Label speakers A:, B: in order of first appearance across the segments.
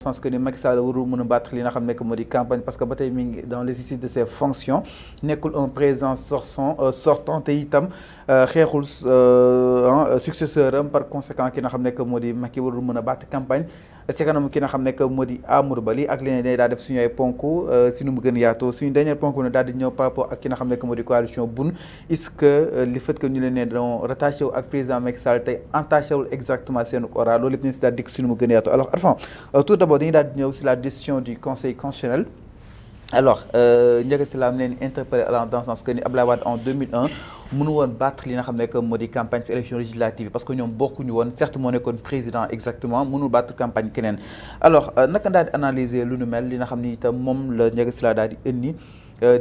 A: sens que ni Macky Sall warul mën a battre li nga xam ne que moo di campagne parce que ba tey mi ngi dans l'exercice de ses fonctions nekkul un président sortant te itam xeexul successeur am par conséquent ki nga xam ne que moo di Macky warul mën a battre campagne ci kanam ki nga xam ne que moo di Amadou Ba li ak leneen day daal def suñu ay ponk si nu mu gën yaatoo suñu dernier ponk ne daal di ñëw par rapport ak ki nga xam ne que moo di coalition Boun est-ce que li fait que ñu leen ne dañoo rattaché wu ak président Macky Sall tey entaché wul exactement seen ora loolu lépp ñu si daal dikk si nu mu gën yaatoo alors Arfan tout d'abord dañuy daal di ñëw si la décision du conseil constitutionnel alors Ndiaga Sylla am leen interpellé dans le sens que ni Abdoulaye Wade en 2001 mënu woon battre li nga xam ne que moo di campagne si élection législative parce que ñoom bokkuñu woon certes moo nekkoon président exactement mënul battre campagne keneen alors naka daal di analyser lu nu mel li nga xam ni itam moom la Ndiaga Sylla daal di indi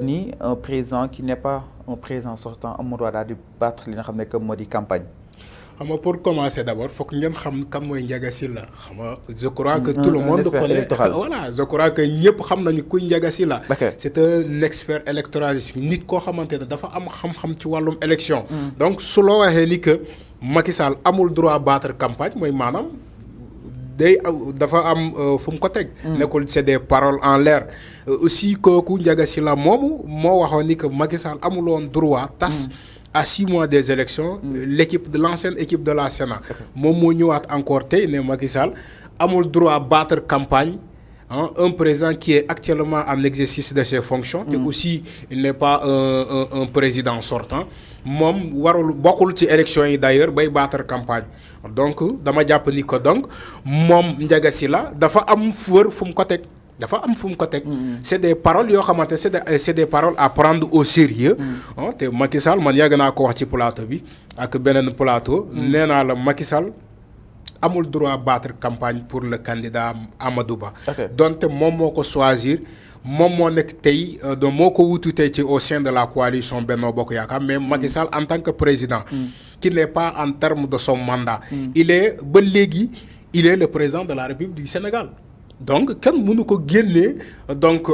A: ni un président qui n'est pas un président sortant amul droit daal di battre li nga xam ne que moo di campagne.
B: xam nga pour commencer d'abord faut que ngeen xam kan mooy Ndiaga Sylla xam nga je crois que tout le monde connaît voilà je crois que ñëpp xam nañu kuy Ndiaga Sylla c'est un expert électoraliste nit koo xamante ne dafa am xam-xam ci wàllum élection donc su loo waxee ni que Macky Sall amul droit battre campagne mooy maanaam day dafa am fu mu ko teg nekkul c'est des paroles en l'air aussi kooku Ndiaga Sylla moomu moo waxoon ni que Macky Sall amul woon droit tas à 6 mois des élections l'équipe de l'ancienne équipe de la Sénat moom moo ñëwaat encore tey ne Macky Sall amul droit battre campagne un président qui est actuellement en exercice de ses fonctions te aussi il n'est pas un président sortant moom warul bokkul ci élections yi d'ailleurs bay battre campagne donc dama jàpp ni ko donc moom Ndiaga Sylla dafa am fër fu mu ko teg dafa am fu mu ko teg c'est des paroles yoo xamante c'est des paroles à prendre au sérieux te Macky Sall man yàgg naa ko wax ci plateau bi ak beneen plateau nee naa la Macky Sall amul droit battre campagne pour le candidat Amadou Ba donte moom moo ko choisir moom moo nekk tey donc moo ko wutu tey ci au sein de la coalition Benno Bokk Yaakaar mais Macky Sall en tant que président qui n'est pas en termes de son mandat il est ba léegi il est le président de la République du Sénégal donc kenn mënu ko génnee donc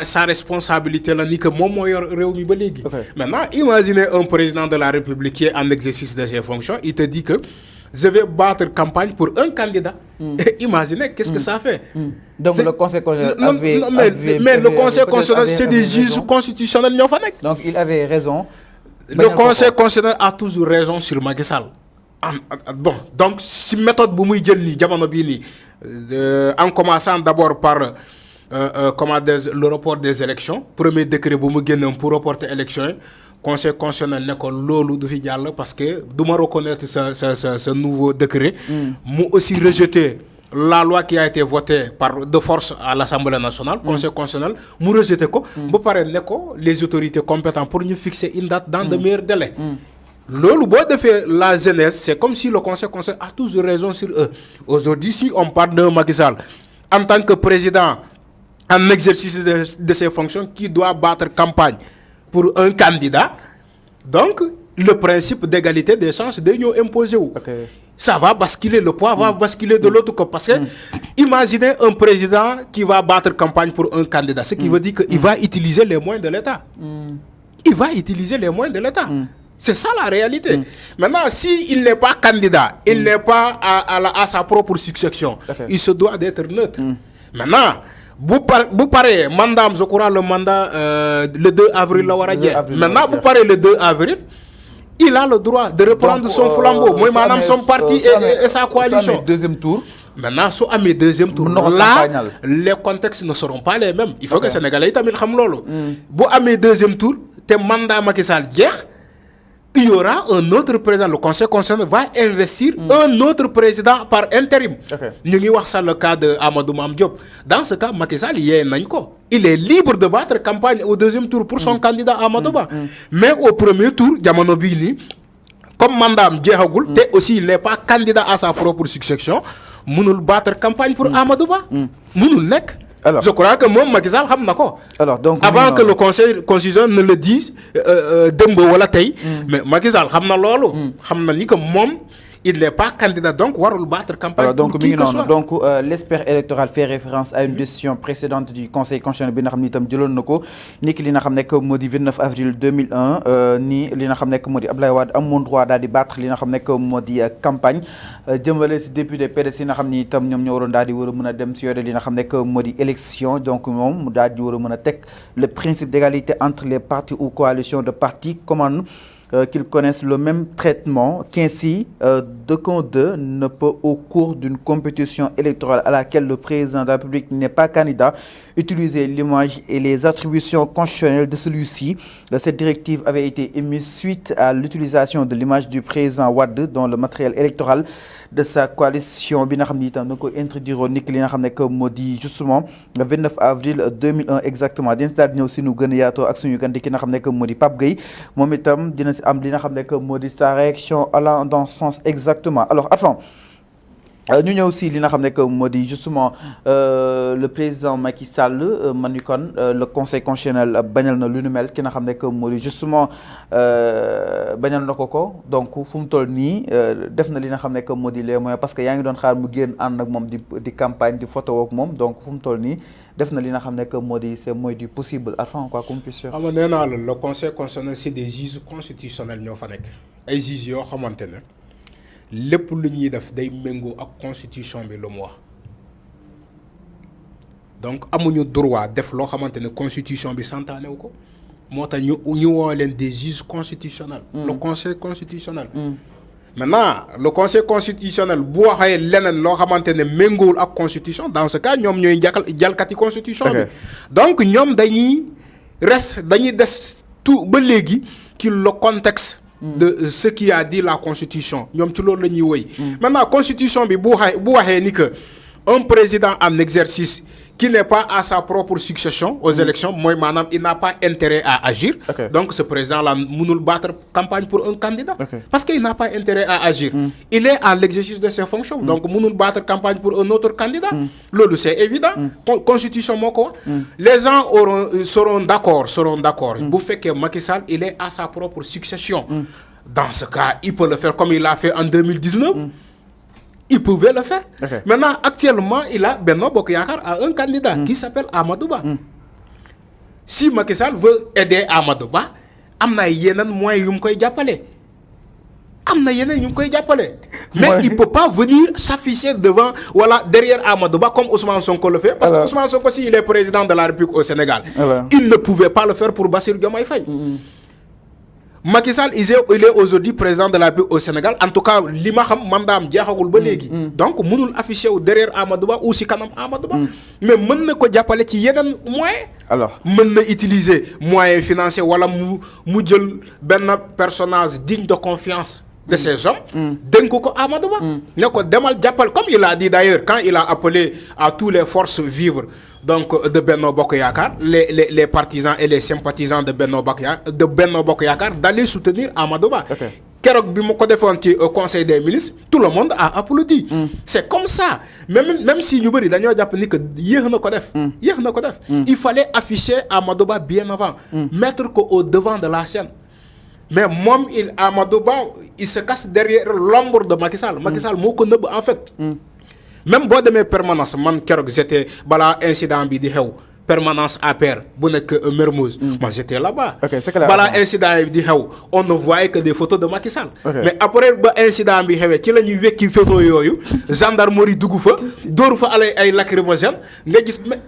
B: sa responsabilité la ni que moom moo yor réew mi ba léegi maintenant imaginez un président de la République qui est en exercice de ses fonctions il te dit que je vais battre campagne pour un candidat imaginez qu'est-ce que ça fait
A: donc le conseil constitutionnel
B: mais le conseil constitutionnel c'est des juges constitutionnels ñoo fa nekk
A: donc il avait raison
B: le conseil constitutionnel a toujours raison sur Macky Sall bon donc si méthode bu muy jël nii jamono bii nii en commençant d'abord par le report des élections premier décret bu mu génnoon pour reporter élections yi conseil constitutionnel ne ko loolu du fi jàll parce que du ma reconnaître ce nouveau décret mu aussi rejeter la loi qui a été votée de force à l'Assemblée nationale conseil constitutionnel mu rejeter ko ba pare ne ko les autorités compétentes pour ñu fixer une date dans de meilleurs délais loolu boo defee la jeunesse c'est comme si le conseil a toujours raison sur eux aujourd'hui si on parle de Macky Sall en tant que président en exercice de ses fonctions qui doit battre campagne pour un candidat donc le principe d'égalité des chances day ñëw imposer wu ça va basculer le poids va basculer de l'autre côté parce que imaginez un président qui va battre campagne pour un candidat ce qui veut dire que il va utiliser les moyens de l'État c'est ça la réalité maintenant si il n'est pas candidat il n'est pas à sa propre succession il se doit d'être neutre maintenant bu paree mandat je crois le mandat le 2 avril la war a jeex maintenant bu paree le 2 avril il a le droit de reprendre son flambeau mooy maanaam son parti et sa coalition
A: deuxième tour
B: maintenant su amee deuxième tour là les contextes ne seront pas les mêmes il faut que sénégalais yi tamit xam loolu bu amee deuxième tour te mandat Macky Sall jeex il y aura un autre président le conseil constitutionnel va investir un autre président par intérim ñu ngi wax ça le cas de Amadou Mame Diop dans ce cas Macky Sall yee nañ ko il est libre de battre campagne au deuxième tour pour son candidat Amadou Ba mais au premier tour jamono bii nii comme mandat am jeexagul te aussi il n'est pas candidat à sa propre succession mënul battre campagne pour Amadou Ba mënul nekk alors je crois que moom Macky Sall xam na ko.
A: alors donc
B: avant que le conseil constitutionnel ne le dise démb wala tey. mais Macky Sall xam na loolu. xam na ni que moom il n'est pas candidat donc warul battre campagne.
A: Alors, donc
B: pour qui que soit.
A: donc l'espère électoral fait référence à une décision précédente du conseil constitutionnel bi nga xam ni itam jëloon na ko ni ki li nga xam nekk moo di 29 avril 2001 ni li nga xam nekk moo di Abdoulaye Wade amoon droit daal di battre li nga xam nekk moo di campagne jëmale si député PDS yi nga xam ni itam ñoom ñoo waroon daal di war a mën a dem si yore li nga xam nekk moo di élection donc moom mu daal di war a mën a teg le principe d'égalité entre les partis ou coalitions de partis commandent qu'ils connaissent le même traitement, qu'ainsi d'aucun d'eux ne peut au cours d'une compétition électorale à laquelle le président de la République n'est pas candidat utiliser l'image et les attributions constitutionnelles de celui-ci. Cette directive avait été émise suite à l'utilisation de l'image du président Wade dans le matériel électoral de sa coalition bi nga xam ni itam na ko introduire ni ki li nga xam ne que moo di justement le 29 avril 2001 exactement dina si daal di ñëw si nu gën a yaatoo ak suñu gan di ki nga xam ne que moo di Pape Gueye moom itam dina si am li nga xam ne que moo di sa réaction allant dans ce sens exactement. Alors attends ñu ñëw si li nga xam ne que moo di justement le président Macky Sall man ni kon le conseil constitutionnel bañal na lu nu mel ki nga xam ne que moo di justement bañal na ko donc fu mu toll nii def na li nga xam ne que moo di les moyens parce que yaa ngi doon xaar mu génn ànd ak moom di campagne di photo ak moom donc fu mu toll nii def na li nga xam ne que moo di c'est mooy du possible afin quoi comme puisse.
B: xam nga nee naa la le conseil constitutionnel c'est des juges constitutionnels ñoo fa nekk ay juges yoo xamante ne. lépp lu ñuy def day méngoo ak constitution bi lu mu wax donc amuñu droit def loo xamante ne constitution bi santaane wu ko moo tax ñu woo leen des juges constitutionnels. le conseil constitutionnel. maintenant le conseil constitutionnel bu waxee leneen loo xamante ne méngoowul ak constitution dans ce cas ñoom ñooy jalkati constitution bi. donc ñoom dañuy des tout ba léegi ci le contexte. de ce qui a dit la constitution ñoom ci loolu la ñuy woy maintenant constitution bi bu waxee ni que un président en exercice qui n'est pas à sa propre succession aux élections mooy maanaam il n'a pas intérêt à agir. Donc ce président là mënul battre campagne pour un candidat. Parce qu'il n'a pas intérêt à agir. Il est à l'exercice de ses fonctions. Donc mënul battre campagne pour un autre candidat. Loolu c'est évident. Constitution moo ko wax. Les gens seront d'accord bu fekkee Macky Sall il est à sa propre succession. Dans ce cas il peut le faire comme il l'a fait en 2019. Il pouvait le faire. Maintenant, actuellement, Benno Bokk Yaakaar a un candidat qui s'appelle Amadou Ba. Si Macky Sall veut aider Amadou Ba, am na yeneen moyens yu mu koy jàppale. Mais il peut pas venir s'afficher devant derrière Amadou Ba comme Ousmane Sonko le fait. Parce que Ousmane Sonko, s'il est président de la République au Sénégal, il ne pouvait pas le faire pour Bassirou Diomaye Faye. Macky Sall il est aujourd'hui président de la République au Sénégal en tout cas li ma xam mandat am jeexagul ba léegi. Donc mënul afficher wu derrière Amadou Ba ou si kanam Amadou Ba. Mais mën na ko jàppale ci yeneen moyen. Alors mën na utiliser moyens financiers wala mu jël benn personnage digne de confiance de ces hommes. dénk ko Amadou Ba. ne ko demal jàppale comme il a dit d'ailleurs quand il a appelé à tous les forces vives. Donc de Benno Bokk Yaakaar les partisans et les sympathisants de Benno Bokk Yaakaar d'aller soutenir Amadou Ba. Keroog bi mu ko defoon ci conseil des ministres tout le monde a applaudi. C'est comme ça même si ñu bëri dañoo jàpp ni que yéex na ko def. Il fallait afficher Amadou Ba bien avant. Mettre ko au devant de la scène. Mais moom Amadou Ba il se cache derrière l'ombre de Macky Sall. Macky Sall moo ko nëbb en fait. Même boo demee permanence man keroog j'étais balaa incident bi di xew permanence APR bu nekk Mermoz. Moi j'étais là-bas. Balaa incident bi di xew on ne voyait que des photos de Macky Sall. Mais après ba incident bi xewee ci la ñuy wekki photo yooyu gendarmerie dugg fa dóor fa ay lacrymogène nga gis mais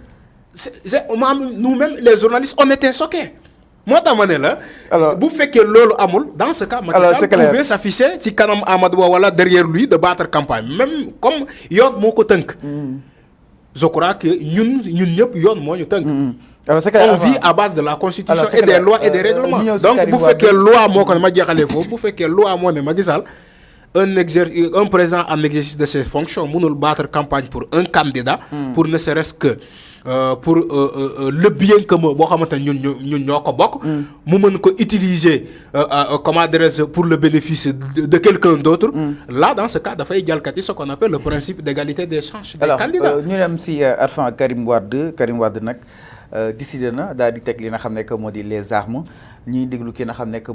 B: nous-mêmes les journalistes on était choqués. moo tax ma ne la. bu fekkee loolu amul dans ce cas. Macky Sall pouvait s'afficher ci kanam Amadou Ba wala derrière lui de battre campagne même comme yoon moo ko tënk. je crois que ñun ñëpp yoon moo ñu tënk. On vit à base de la constitution et des lois et des règlements. Donc bu fekkee loi moo ko ne ma jeexalee foofu bu fekkee loi moo ne Macky Sall un président en exercice de ses fonctions mënul battre campagne pour un candidat. Pour ne serait-ce que. Pour le bien commun boo xamante ne ñun ñoo ko bokk. mu mën ko utiliser comment dirais-je pour le bénéfice de quelqu'un d'autre. Là dans ce cas dafay jalkati ce qu'on appelle le principe d'égalité des chances des candidats.
A: ñu dem si Arfan Karim Wade nag décidé na daal di teg li nga xam ne que moo di les armes ñuy déglu ki nga xam ne que